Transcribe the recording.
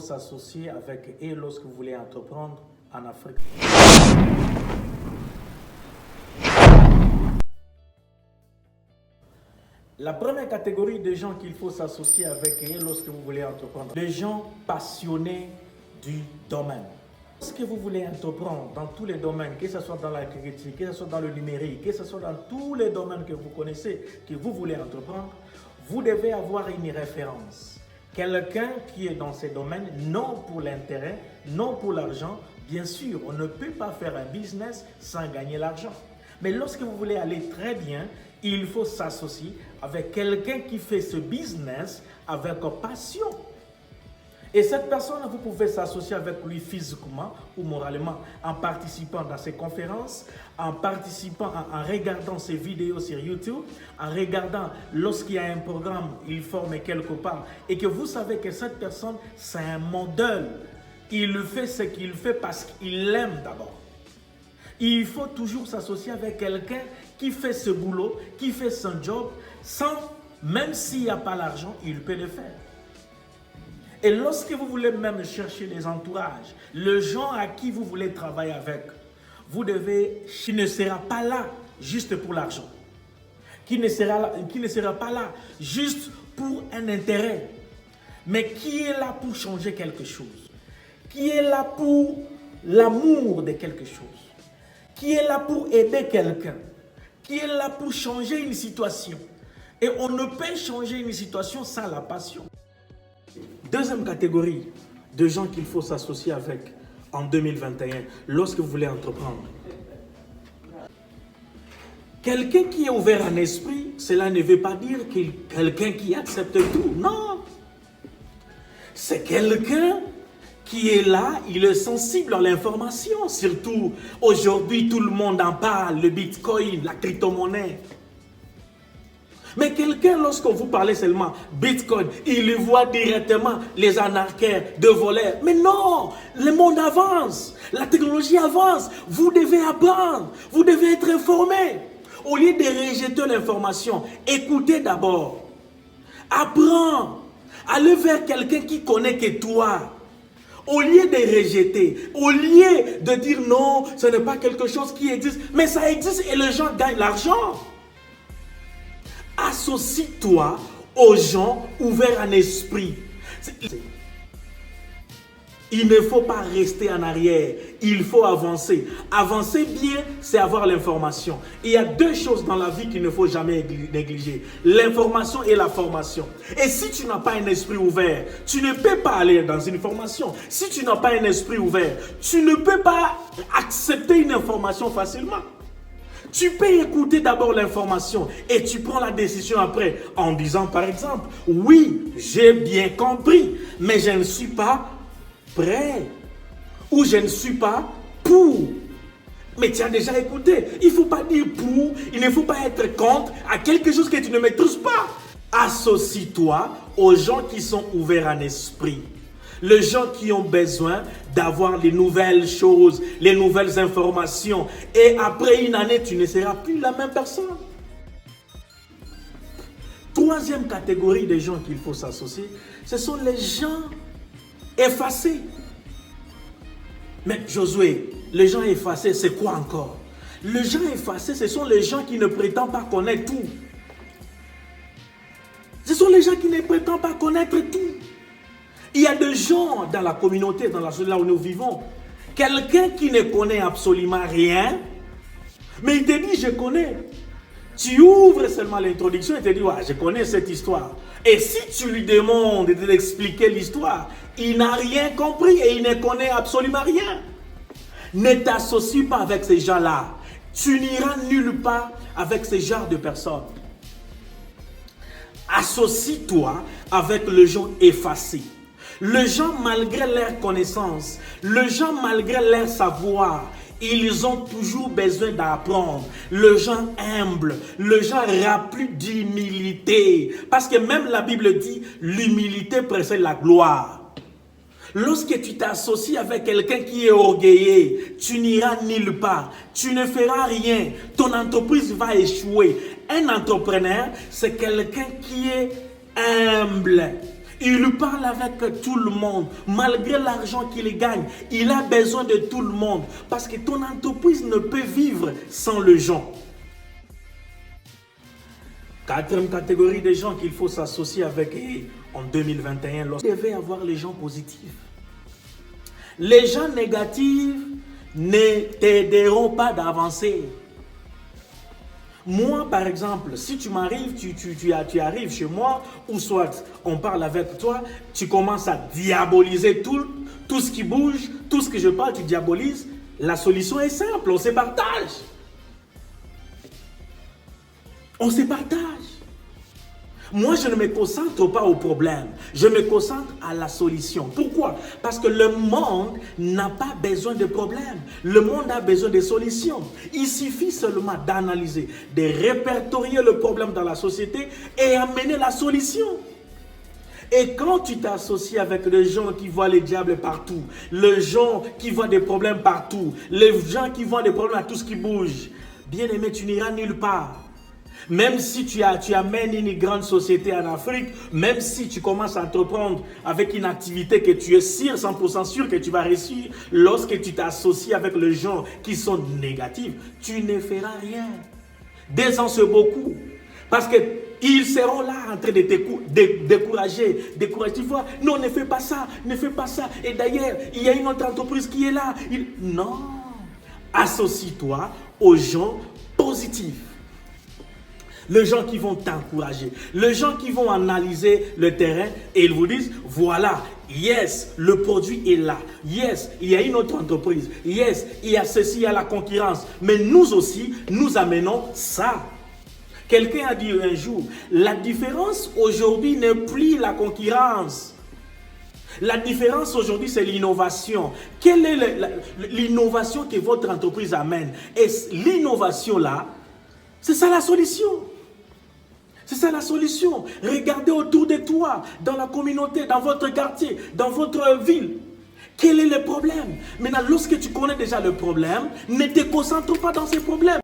s'associer avec eux lorsque vous voulez entreprendre en Afrique. La première catégorie de gens qu'il faut s'associer avec eux lorsque vous voulez entreprendre, les gens passionnés du domaine. Lorsque vous voulez entreprendre dans tous les domaines, que ce soit dans l'agriculture, que ce soit dans le numérique, que ce soit dans tous les domaines que vous connaissez, que vous voulez entreprendre, vous devez avoir une référence. Quelqu'un qui est dans ces domaines, non pour l'intérêt, non pour l'argent. Bien sûr, on ne peut pas faire un business sans gagner l'argent. Mais lorsque vous voulez aller très bien, il faut s'associer avec quelqu'un qui fait ce business avec passion. Et cette personne, vous pouvez s'associer avec lui physiquement ou moralement en participant dans ses conférences, en participant, en regardant ses vidéos sur YouTube, en regardant lorsqu'il y a un programme, il forme quelque part et que vous savez que cette personne, c'est un modèle. Il fait ce qu'il fait parce qu'il l'aime d'abord. Il faut toujours s'associer avec quelqu'un qui fait ce boulot, qui fait son job, même s'il n'y a pas l'argent, il peut le faire. Et lorsque vous voulez même chercher les entourages, les gens à qui vous voulez travailler avec, qui ne sera pas là juste pour l'argent, qui ne sera pas là juste pour un intérêt, mais qui est là pour changer quelque chose, qui est là pour l'amour de quelque chose, qui est là pour aider quelqu'un, qui est là pour changer une situation. Et on ne peut changer une situation sans la passion. Deuxième catégorie de gens qu'il faut s'associer avec en 2021, lorsque vous voulez entreprendre. Quelqu'un qui est ouvert en esprit, cela ne veut pas dire quelqu'un qui accepte tout. Non. C'est quelqu'un qui est là, il est sensible à l'information. Surtout, aujourd'hui, tout le monde en parle, le Bitcoin, la crypto-monnaie. Mais quelqu'un, lorsqu'on vous parle seulement Bitcoin, il voit directement les anarchaires de voleurs. Mais non, le monde avance, la technologie avance. Vous devez apprendre, vous devez être informé. Au lieu de rejeter l'information, écoutez d'abord. Apprends, allez vers quelqu'un qui connaît que toi. Au lieu de rejeter, au lieu de dire non, ce n'est pas quelque chose qui existe, mais ça existe et les gens gagnent l'argent. Associe-toi aux gens ouverts en esprit. Il ne faut pas rester en arrière, il faut avancer. Avancer bien, c'est avoir l'information. Il y a deux choses dans la vie qu'il ne faut jamais négliger. L'information et la formation. Et si tu n'as pas un esprit ouvert, tu ne peux pas aller dans une formation. Si tu n'as pas un esprit ouvert, tu ne peux pas accepter une information facilement. Tu peux écouter d'abord l'information et tu prends la décision après en disant par exemple, oui, j'ai bien compris, mais je ne suis pas prêt ou je ne suis pas pour. Mais tu as déjà écouté. Il ne faut pas dire pour, il ne faut pas être contre à quelque chose que tu ne maîtrises pas. Associe-toi aux gens qui sont ouverts en esprit. Les gens qui ont besoin d'avoir les nouvelles choses, les nouvelles informations. Et après une année, tu ne seras plus la même personne. Troisième catégorie de gens qu'il faut s'associer, ce sont les gens effacés. Mais Josué, les gens effacés, c'est quoi encore? Les gens effacés, ce sont les gens qui ne prétendent pas connaître tout. Ce sont les gens qui ne prétendent pas connaître tout. Il y a des gens dans la communauté, dans la société là où nous vivons, quelqu'un qui ne connaît absolument rien, mais il te dit je connais. Tu ouvres seulement l'introduction et te dis ouais, je connais cette histoire. Et si tu lui demandes de t'expliquer l'histoire, il n'a rien compris et il ne connaît absolument rien. Ne t'associe pas avec ces gens-là. Tu n'iras nulle part avec ce genre de personnes. Associe-toi avec les gens effacés. Les gens, malgré leur connaissance, les gens, malgré leur savoir, ils ont toujours besoin d'apprendre. Les gens humbles, les gens remplis d'humilité. Parce que même la Bible dit, l'humilité précède la gloire. Lorsque tu t'associes avec quelqu'un qui est orgueilleux, tu n'iras nulle part. Tu ne feras rien. Ton entreprise va échouer. Un entrepreneur, c'est quelqu'un qui est humble. Il parle avec tout le monde. Malgré l'argent qu'il gagne, il a besoin de tout le monde. Parce que ton entreprise ne peut vivre sans les gens. Quatrième catégorie de gens qu'il faut s'associer avec en 2021, lorsqu'il devait avoir les gens positifs. Les gens négatifs ne t'aideront pas d'avancer. Moi, par exemple, si tu m'arrives, tu arrives chez moi, ou soit on parle avec toi, tu commences à diaboliser tout ce qui bouge, tout ce que je parle, tu diabolises. La solution est simple, on se partage. On se partage. Moi, je ne me concentre pas au problème. Je me concentre à la solution. Pourquoi? Parce que le monde n'a pas besoin de problèmes. Le monde a besoin de solutions. Il suffit seulement d'analyser, de répertorier le problème dans la société et amener la solution. Et quand tu t'associes avec les gens qui voient les diables partout, les gens qui voient des problèmes partout, les gens qui voient des problèmes à tout ce qui bouge, bien aimé, tu n'iras nulle part. Même si tu amènes une grande société en Afrique, même si tu commences à entreprendre avec une activité que tu es sûr, 100% sûr que tu vas réussir, lorsque tu t'associes avec les gens qui sont négatifs, tu ne feras rien. 2 ans, c'est beaucoup. Parce qu'ils seront là en train de te décourager. Tu vois, non, ne fais pas ça, ne fais pas ça. Et d'ailleurs, il y a une autre entreprise qui est là. Non. Associe-toi aux gens positifs. Les gens qui vont t'encourager, les gens qui vont analyser le terrain et ils vous disent, voilà, yes, le produit est là, yes, il y a une autre entreprise, yes, il y a ceci, il y a la concurrence, mais nous aussi, nous amenons ça. Quelqu'un a dit un jour, la différence aujourd'hui n'est plus la concurrence. La différence aujourd'hui, c'est l'innovation. Quelle est l'innovation que votre entreprise amène? Et l'innovation là, c'est ça la solution. C'est ça la solution. Regardez autour de toi, dans la communauté, dans votre quartier, dans votre ville. Quel est le problème? Maintenant, lorsque tu connais déjà le problème, ne te concentre pas dans ces problèmes.